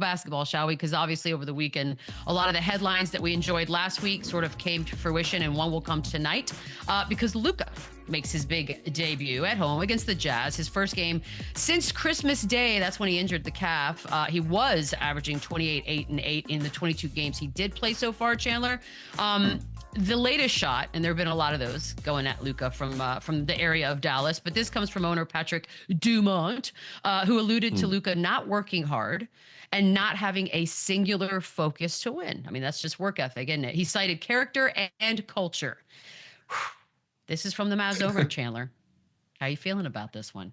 basketball, shall we? Because obviously over the weekend, a lot of the headlines that we enjoyed last week sort of came to fruition, and one will come tonight because Luka makes his big debut at home against the Jazz. His first game since Christmas Day. That's when he injured the calf. He was averaging 28, 8, and 8 in the 22 games he did play so far, Chandler. The latest shot, and there have been a lot of those going at Luka from the area of Dallas, but this comes from owner Patrick Dumont, who alluded to Luka not working hard and not having a singular focus to win. I mean, that's just work ethic, isn't it? He cited character and culture. This is from the Mavs over, Chandler. How are you feeling about this one?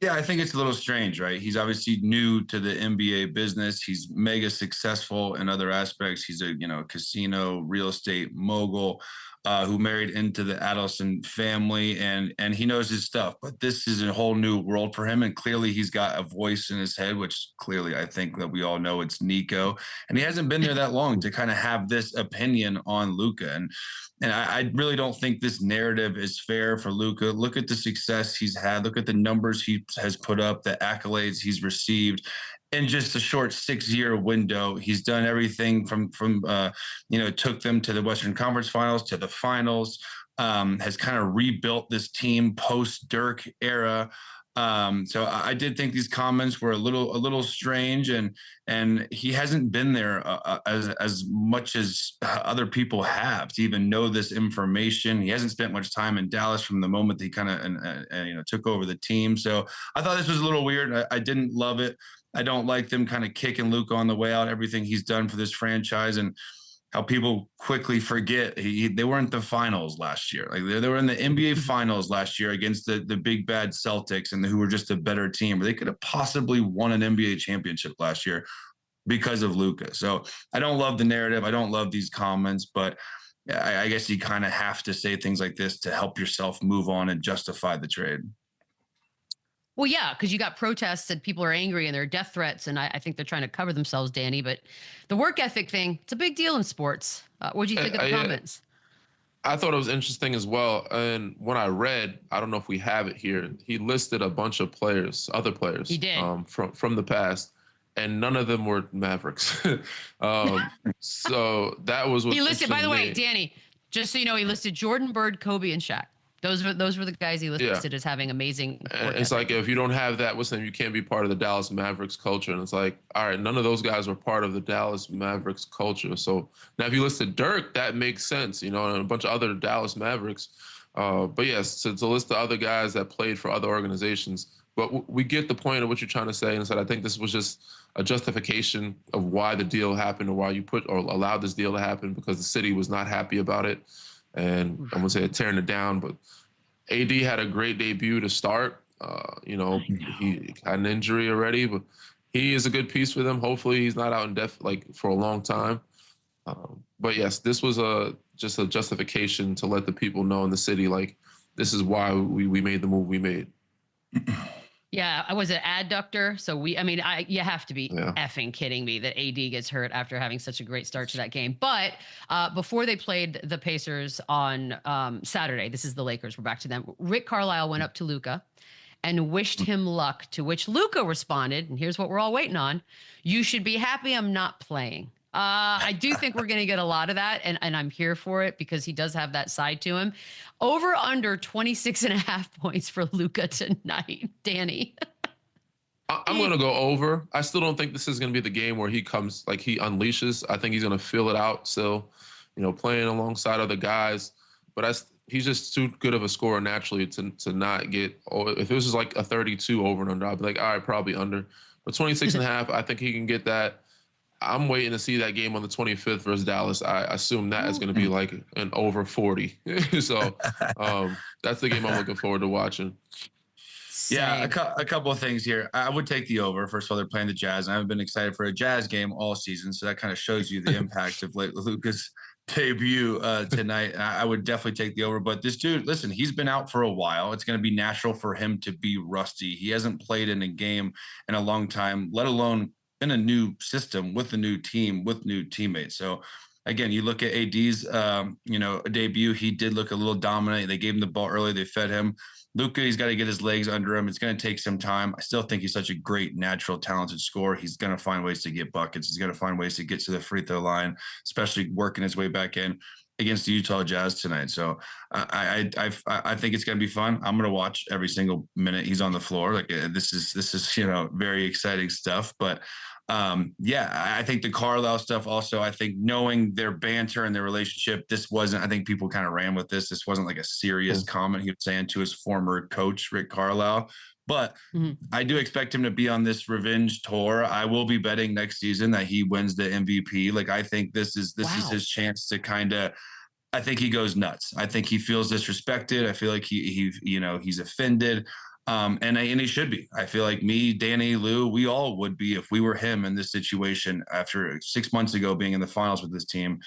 Yeah, I think it's a little strange, right? He's obviously new to the NBA business. He's mega successful in other aspects. He's a casino real estate mogul who married into the Adelson family, and he knows his stuff. But this is a whole new world for him, and clearly he's got a voice in his head, which clearly I think that we all know it's Nico, and he hasn't been there that long to kind of have this opinion on Luka. And I really don't think this narrative is fair for Luka. Look at the success he's had. Look at the numbers he has put up, the accolades he's received. In just a short 6-year window, he's done everything from took them to the Western Conference Finals, to the finals, has kind of rebuilt this team post-Dirk era. So I did think these comments were a little strange, and he hasn't been there as much as other people have to even know this information. He hasn't spent much time in Dallas from the moment that he kind of took over the team. So I thought this was a little weird. I didn't love it. I don't like them kind of kicking Luka on the way out, everything he's done for this franchise, and how people quickly forget they weren't the finals last year. Like they were in the NBA finals last year against the big bad Celtics, and who were just a better team. They could have possibly won an NBA championship last year because of Luka. So I don't love the narrative. I don't love these comments, but I guess you kind of have to say things like this to help yourself move on and justify the trade. Well, yeah, because you got protests and people are angry and there are death threats, and I think they're trying to cover themselves, Danny. But the work ethic thing, it's a big deal in sports. What do you think of the comments? I thought it was interesting as well. And when I read, I don't know if we have it here, he listed a bunch of players, other players. He did. From the past, and none of them were Mavericks. So that was what he listed, by the way, Danny, just so you know, he listed Jordan, Bird, Kobe, and Shaq. Those were the guys he listed as having amazing. It's like, if you don't have that with them, you can't be part of the Dallas Mavericks culture. And it's like, all right, none of those guys were part of the Dallas Mavericks culture. So now if you listed Dirk, that makes sense, and a bunch of other Dallas Mavericks. But yes, to list the other guys that played for other organizations. But we get the point of what you're trying to say. And said, I think this was just a justification of why the deal happened, or why you allowed this deal to happen, because the city was not happy about it. And I'm gonna say tearing it down, but AD had a great debut to start. He had an injury already, but he is a good piece for them. Hopefully, he's not out in depth for a long time. But yes, this was just a justification to let the people know in the city, this is why we made the move we made. Yeah, I was an adductor, so you have to be effing kidding me that AD gets hurt after having such a great start to that game. But before they played the Pacers on Saturday, this is the Lakers, we're back to them, Rick Carlisle went up to Luka and wished him luck, to which Luka responded, and here's what we're all waiting on: "You should be happy I'm not playing." I do think we're going to get a lot of that, and I'm here for it because he does have that side to him. Over under 26.5 points for Luka tonight, Danny. I'm going to go over. I still don't think this is going to be the game where he comes, he unleashes. I think he's going to feel it out still, playing alongside other guys. But he's just too good of a scorer naturally to not get, if this is like a 32 over and under, I'd be like, all right, probably under. But 26.5, I think he can get that. I'm waiting to see that game on the 25th versus Dallas. I assume that is going to be like an over 40. So that's the game I'm looking forward to watching. Yeah, a couple of things here. I would take the over. First of all, they're playing the Jazz, and I've been excited for a Jazz game all season, so that kind of shows you the impact of Luka's debut tonight. And I would definitely take the over. But this dude, listen, he's been out for a while. It's going to be natural for him to be rusty. He hasn't played in a game in a long time, let alone in a new system with a new team, with new teammates. So again, you look at AD's, debut, he did look a little dominant. They gave him the ball early. They fed him. Luka, he's got to get his legs under him. It's going to take some time. I still think he's such a great, natural, talented scorer. He's going to find ways to get buckets. He's going to find ways to get to the free throw line, especially working his way back in against the Utah Jazz tonight. So I think it's going to be fun. I'm going to watch every single minute he's on the floor. Like this is very exciting stuff. But I think the Carlisle stuff also, I think knowing their banter and their relationship, I think people kind of ran with this. This wasn't like a serious comment he was saying to his former coach, Rick Carlisle. But I do expect him to be on this revenge tour. I will be betting next season that he wins the MVP. Like, I think this is his chance to I think he goes nuts. I think he feels disrespected. I feel like he's offended. And he should be. I feel like me, Danny, Lou, we all would be if we were him in this situation after 6 months ago being in the finals with this team,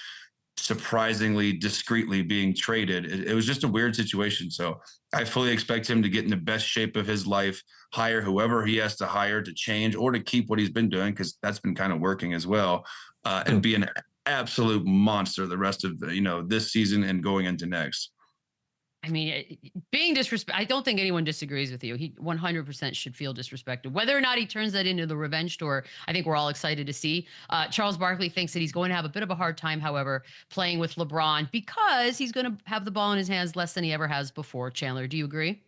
surprisingly discreetly being traded. It was just a weird situation. So I fully expect him to get in the best shape of his life, hire whoever he has to hire to change or to keep what he's been doing, because that's been kind of working as well, and be an absolute monster the rest of this season and going into next. I mean, being disrespect, I don't think anyone disagrees with you. He 100% should feel disrespected. Whether or not he turns that into the revenge tour, I think we're all excited to see. Charles Barkley thinks that he's going to have a bit of a hard time, however, playing with LeBron because he's going to have the ball in his hands less than he ever has before. Chandler, do you agree?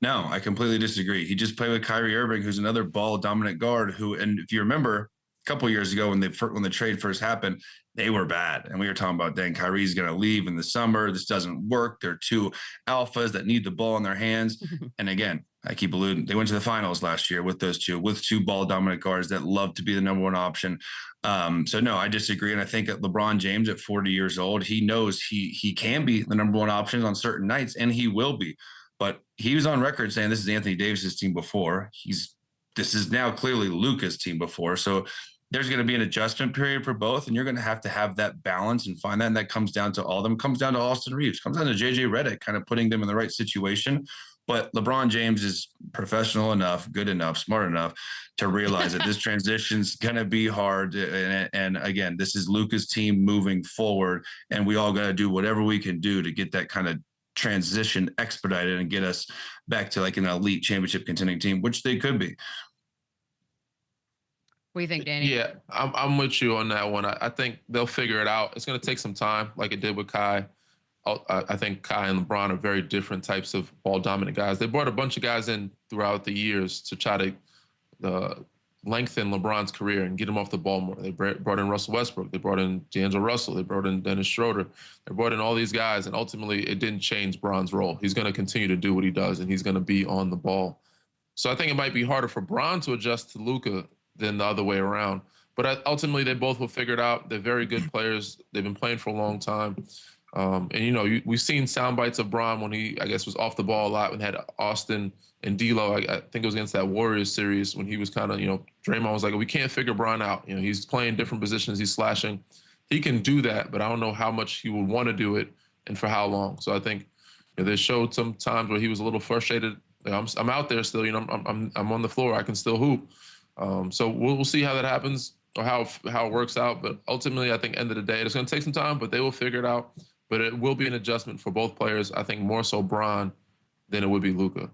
No, I completely disagree. He just played with Kyrie Irving, who's another ball dominant guard and if you remember, a couple of years ago when the trade first happened, they were bad. And we were talking about, dang, Kyrie's going to leave in the summer. This doesn't work. They're two alphas that need the ball in their hands. And again, I keep alluding, they went to the finals last year with two ball dominant guards that love to be the number one option. So no, I disagree. And I think that LeBron James at 40 years old, he knows he can be the number one option on certain nights, and he will be. But he was on record saying this is Anthony Davis's team before. This is now clearly Luka's team before. So there's going to be an adjustment period for both, and you're going to have that balance and find that. And that comes down to all of them. Comes down to Austin Reeves. Comes down to JJ Redick, kind of putting them in the right situation. But LeBron James is professional enough, good enough, smart enough to realize that this transition's going to be hard. And again, this is Luka's team moving forward, and we all got to do whatever we can do to get that kind of transition expedited and get us back to like an elite championship contending team, which they could be. What do you think, Danny? Yeah, I'm with you on that one. I think they'll figure it out. It's going to take some time, like it did with Kai. I think Kai and LeBron are very different types of ball-dominant guys. They brought a bunch of guys in throughout the years to try to lengthen LeBron's career and get him off the ball more. They brought in Russell Westbrook. They brought in D'Angelo Russell. They brought in Dennis Schroeder. They brought in all these guys, and ultimately it didn't change Bron's role. He's going to continue to do what he does, and he's going to be on the ball. So I think it might be harder for Bron to adjust to Luka than the other way around. But ultimately, they both will figure it out. They're very good players. They've been playing for a long time. And, we've seen sound bites of Bron when he, I guess, was off the ball a lot, when he had Austin and D'Lo. I think it was against that Warriors series when he was kind of, Draymond was like, we can't figure Bron out. He's playing different positions. He's slashing. He can do that, but I don't know how much he would want to do it and for how long. So I think they showed some times where he was a little frustrated. I'm out there still, I'm on the floor. I can still hoop. So we'll see how that happens or how it works out. But ultimately, I think end of the day, it's going to take some time, but they will figure it out. But it will be an adjustment for both players. I think more so Bron than it would be Luka.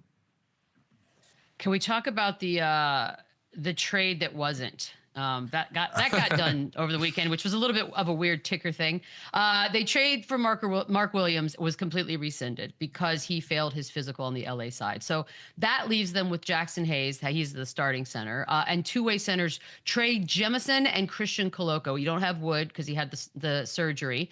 Can we talk about the trade that wasn't? That got done over the weekend, which was a little bit of a weird ticker thing. They trade for Mark Williams was completely rescinded because he failed his physical on the LA side. So that leaves them with Jackson Hayes, he's the starting center, and two-way centers Trey Jemison and Christian Coloco. You don't have Wood because he had the surgery.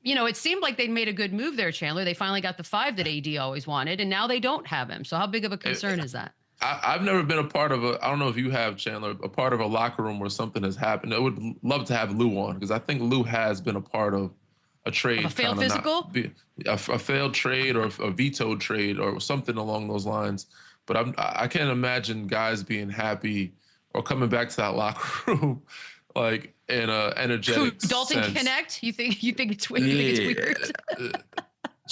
It seemed like they made a good move there, Chandler. They finally got the 5 that AD always wanted, and now they don't have him. So how big of a concern is that? I've never been a part of I don't know if you have, Chandler, a part of a locker room where something has happened. I would love to have Lou on, because I think Lou has been a part of a trade. A failed physical? A failed trade or a vetoed trade or something along those lines. But I can't imagine guys being happy or coming back to that locker room like in a energetic Dalton sense. Connect? You think it's weird?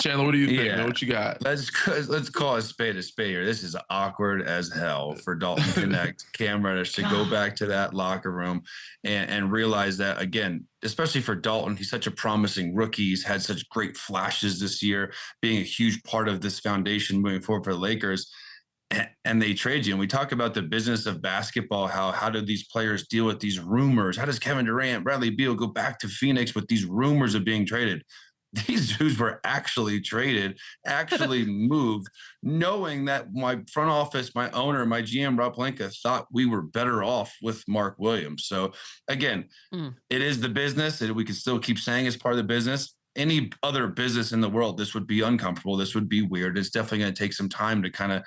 Chandler, what do you think, man? What you got? Let's call a spade here. This is awkward as hell for Dalton Connect, Cam Reddish to go back to that locker room and realize that, again, especially for Dalton, he's such a promising rookie. He's had such great flashes this year, being a huge part of this foundation moving forward for the Lakers. And they trade you. And we talk about the business of basketball. How do these players deal with these rumors? How does Kevin Durant, Bradley Beal go back to Phoenix with these rumors of being traded? These dudes were actually traded, actually moved, knowing that my front office, my owner, my GM, Rob Pelinka, thought we were better off with Mark Williams. So again, it is the business. We can still keep saying it's part of the business. Any other business in the world, this would be uncomfortable. This would be weird. It's definitely going to take some time to kind of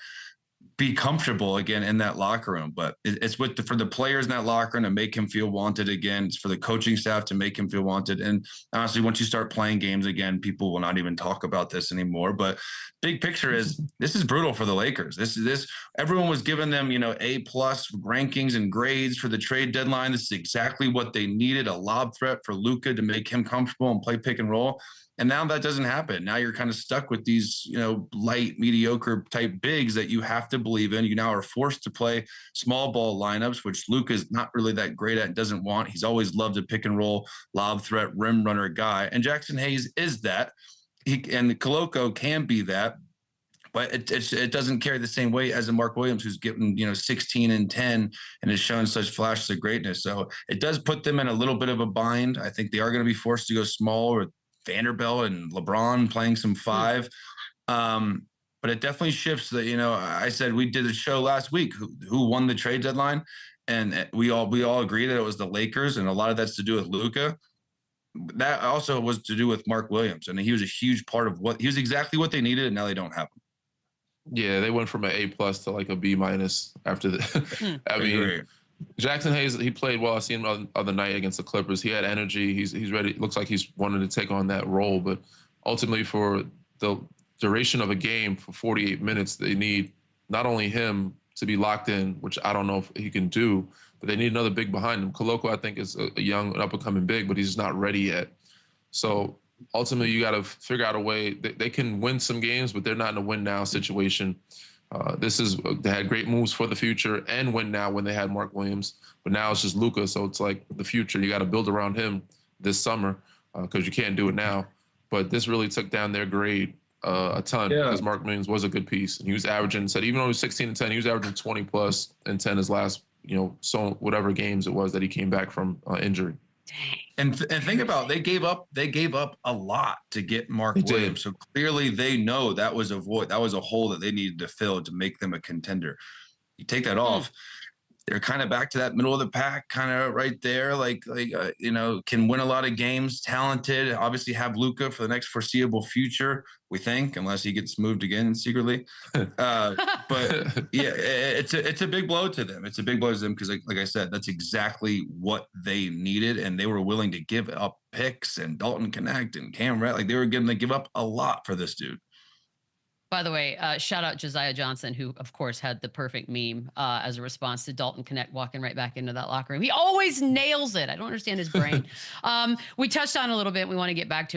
be comfortable again in that locker room, but it's for the players in that locker room to make him feel wanted again. It's for the coaching staff to make him feel wanted. And honestly, once you start playing games again, people will not even talk about this anymore. But big picture is this is brutal for the Lakers. This everyone was giving them, A+ rankings and grades for the trade deadline. This is exactly what they needed, a lob threat for Luka to make him comfortable and play pick and roll. And now that doesn't happen. Now you're kind of stuck with these, light, mediocre type bigs that you have to believe in. You now are forced to play small ball lineups, which Luka is not really that great at, doesn't want. He's always loved a pick and roll, lob threat, rim runner guy. And Jackson Hayes is that. And Koloko can be that. But it doesn't carry the same weight as a Mark Williams, who's getting 16 and 10 and has shown such flashes of greatness. So it does put them in a little bit of a bind. I think they are going to be forced to go small with Vanderbilt and LeBron playing some 5. But it definitely shifts that, I said we did a show last week who won the trade deadline, and we all agreed that it was the Lakers, and a lot of that's to do with Luka. That also was to do with Mark Williams, and he was a huge part of he was exactly what they needed, and now they don't have him. Yeah, they went from an A+ to like a B- after the. I mean, Jackson Hayes, he played well. I seen him the other night against the Clippers. He had energy. He's ready. Looks like he's wanted to take on that role. But ultimately, for the duration of a game, for 48 minutes, they need not only him to be locked in, which I don't know if he can do, but they need another big behind him. Koloko, I think, is a young, up-and-coming big, but he's just not ready yet. So ultimately, you got to figure out a way. They can win some games, but they're not in a win-now situation. They had great moves for the future and win now when they had Mark Williams, but now it's just Luka. So it's like the future. You got to build around him this summer because you can't do it now. But this really took down their grade a ton because Mark Williams was a good piece. And he was averaging, even though he was 16 and 10, he was averaging 20 plus and 10 his last, so whatever games it was that he came back from injury. And think about they gave up a lot to get Mark Williams. So clearly they know that was a void, that was a hole that they needed to fill to make them a contender. You take that off, they're kind of back to that middle of the pack, kind of right there, can win a lot of games, talented, obviously have Luka for the next foreseeable future, we think, unless he gets moved again secretly. But yeah, it's a big blow to them. It's a big blow to them because, like I said, that's exactly what they needed, and they were willing to give up picks and Dalton Connect and Cam Reddish. They were going to give up a lot for this dude. By the way, shout out Josiah Johnson, who, of course, had the perfect meme as a response to Dalton Connect walking right back into that locker room. He always nails it. I don't understand his brain. We touched on a little bit. We want to get back to